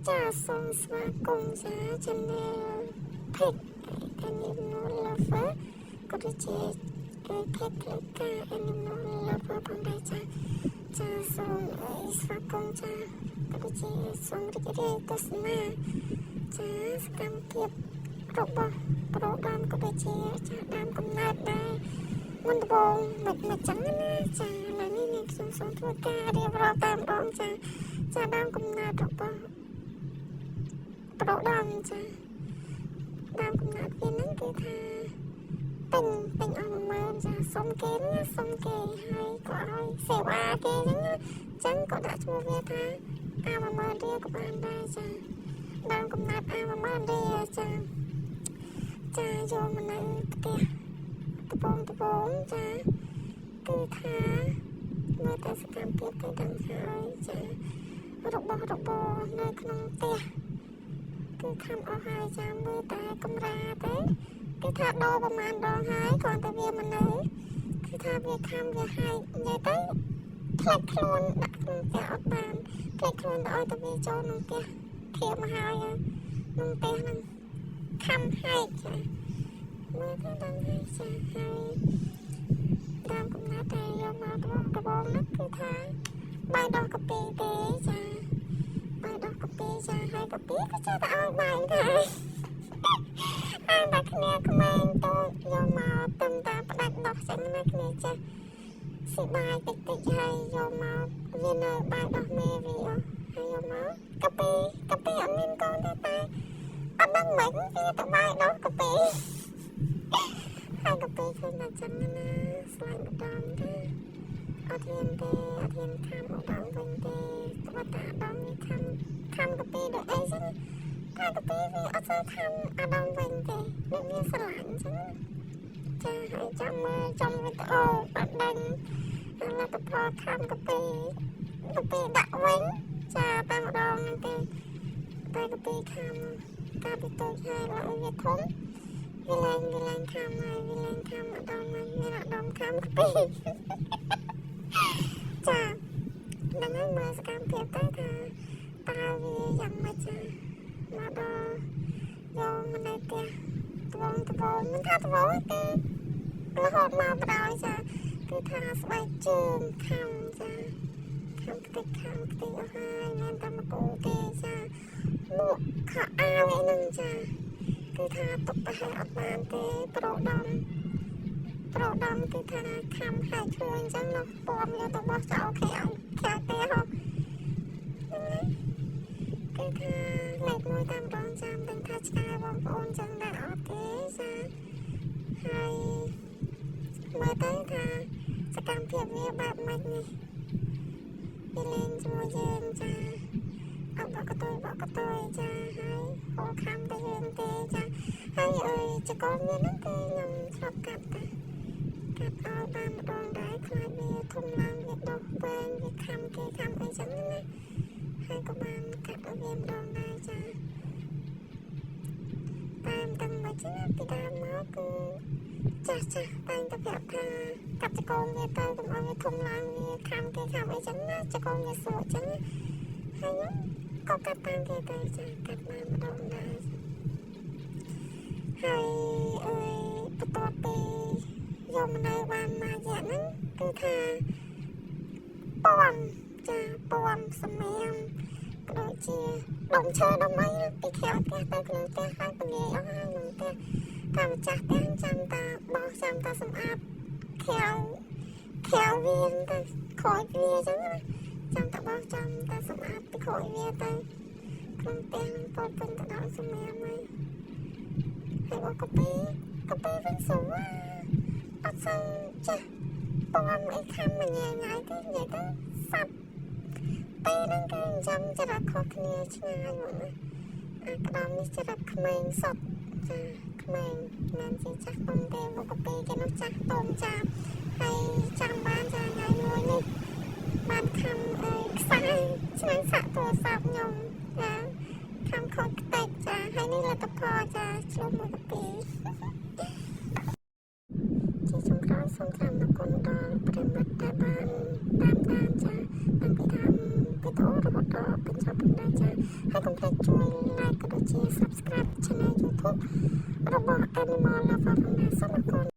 ចាសសូមស្វាគមន៍ចា Channel Pet Animal Lover ក៏ដូចជា Pet Lover Animal Lover ផងដែរចាចាសូមស្វាគមន៍ចាក៏ដូចជាសូមរីករាយទស្សនាចាសកម្មភាពរបស់ប្រូក្រាមក៏ដូចជាចាដើមកំណើតដែរមុនដំបូងមិនចឹងណាចាឥឡូវនេះខ្ញុំសូមធ្វើការរៀបរាប់តាមដងចាដើមកំណើតរបស់ប្រូក្រាមចាដើមកំណើតវាហ្នឹងគឺថាពេញអស់10000ចាសុំគេណាសុំគេហើយក៏ឲ្យសេវាគេចឹងក៏ដាក់ឈ្មោះវាថាអា10000រៀលក៏បានដែរចាដើមកំណើតអា10000រៀលចាយកមកនៅផ្ទះត្បូងចាគឺថាមើលតែសកម្មភាពទៅដឹងហើយចារបស់របរនៅក្នុងផ្ទះគឺខំអស់ហើយចាមើលតែកម្រាទៅគឺថាដោប្រហែលដងហើយគ្រាន់តែវាមិននៅគឺថាវាខំវាហែកនិយាយទៅផ្លាច់ខ្លួនដាក់ក្នុងផ្ទះអត់បានផ្លាច់ខ្លួនទៅឲ្យតែវាចូលក្នុងផ្ទះធៀបមកហើយក្នុងផ្ទះហ្នឹងខំហែកចាមើលទៅដឹងហើយចាហើយតាមកំណត់តែយកមកដបងហ្នឹងគឺថាបាយដោះកាពីទេចាបាយដោះកាពីចាហើយកាពីក៏ចេះតែឲ្យបាយដែរអានតែគ្នាក្មេងតូចយកមកទឹមតាផ្ដាច់ដោះចឹងណាគ្នាចាស៊ីបាយតិចហើយយកមកវានៅបាយដោះមេវាហើយយកមកកាពីអត់មានកូនទេតែអត់ដឹងមិនវាទៅបាយដោះកាពីហើយកាពីឃើញតែចឹងណាស្លាញ់ម្ដងទេអត់ហ៊ានខាំម្ដងវិញទេត្បិតតែអត់មានខាំកាពីដូចអីចឹងតែកាពីវាអត់សូវខាំអាដងវិញទេវាមានស្រឡាញ់ចឹងចាហើយចាំមើលចំវីដេអូបាត់ដឹងលទ្ធផលខាំកាពីដាក់វិញចាតែម្ដងហ្នឹងទេតែកាពីខាំកាពីតូចហើយឡើងវាធំវាឡើងខាំហើយវាឡើងខាំម្ដងមកមានអាដងខាំកាពីចាដល់ហើយមើលសកម្មភាពទៅថាតើវាយ៉ាងម៉េចចាមកដល់យកមកនៅផ្ទះត្បូងមិនថាត្បូងទេរហូតមកបដ ாய் ចាគឺថាស្បែកជើងខាំចាខាំខ្ទេចអស់ហើយមានតែមកគូទេចាមួកខោអាវឯហ្នឹងចាគឺថាទុកទៅឲ្យអត់បានទេប្រូដំគឺថាខាំហើយជួយអញ្ចឹងនោះពំយកទៅបោះចោលខាងទេហ៎គឺថាលេខមួយតាមដងចាំដឹងថាឆ្កែបងប្អូនចឹងដែរអត់ទេចាហើយមើលទៅថាសកម្មភាពវាបែបម៉េចនេះវាលេងជាមួយយើងចាអបកតយចាហើយហៅខំទៅយើងទេចាហើយចកលវាហ្នឹងគឺខ្ញុំឆ្លប់កាត់ឲ្យបានម្ដងដែរខ្លាចវាធំឡើងវាដុះវែងវាខំគេខំអីចឹងណាហើយក៏បានកាត់ឲ្យវាម្ដងដែរចាតាមតាំងមកចាពីដើមមកគឺចាស់តែងតែប្រាប់ថាកាត់ចកងវាទៅកុំឲ្យវាធំឡើងវាខំគេខំអីចឹងណាចកងវាសក់ចឹងហើយក៏កាត់តាមគេទៅចាកាត់បានម្ដងដែរហើយបន្ទាប់ពីយកមកនៅបានមួយរយៈហ្នឹងគឺថាពំសម្រាមក៏ដូចជាដុំឈើដុំអីពីក្រៅផ្ទះទៅក្នុងផ្ទះហើយពងាយអស់ហើយក្នុងផ្ទះតែម្ចាស់ផ្ទះចាំតាបោសចាំតាសម្អាតក្រៅវាទៅខូចវាអញ្ចឹងណាចាំតាបោសចាំតាសម្អាតពីខូចវាទៅក្នុងផ្ទះនឹងពោពេញទៅដល់សម្រាមហើយបកាពីវិញសួរអត់សូវចាស់ពំអីខំមួយថ្ងៃទៅនិយាយទៅសັບពេលហ្នឹងគឺចាំចរិតខុសគ្នាឆ្ងាយមកណាក្តាមនេះចរិតក្មេងសពចាក្មេងមិនជាចាស់តុំទេបកាពីគេនោះចាស់តុំចាហើយចាំបានចាថ្ងៃមួយនេះបានខំខ្សែឆ្នាំងសាក់ទូរស័ព្ទខ្ញុំចាខំខូចខ្ទេចចាហើយនេះលទ្ធផលចាឆ្លុះមួយកាពីជាចុងក្រោយសូមថ្លែងអរគុណដល់ប្រិយមិត្តដែលបានតាមដានចាតាំងពីដើមវីដេអូរបស់តបញ្ចប់ដល់ចា ហើយកុំភ្លេចជួយ like ក៏ដូចជា subscribe channel YouTube របស់ Animal Lover ផងដែរសូមអរគុណ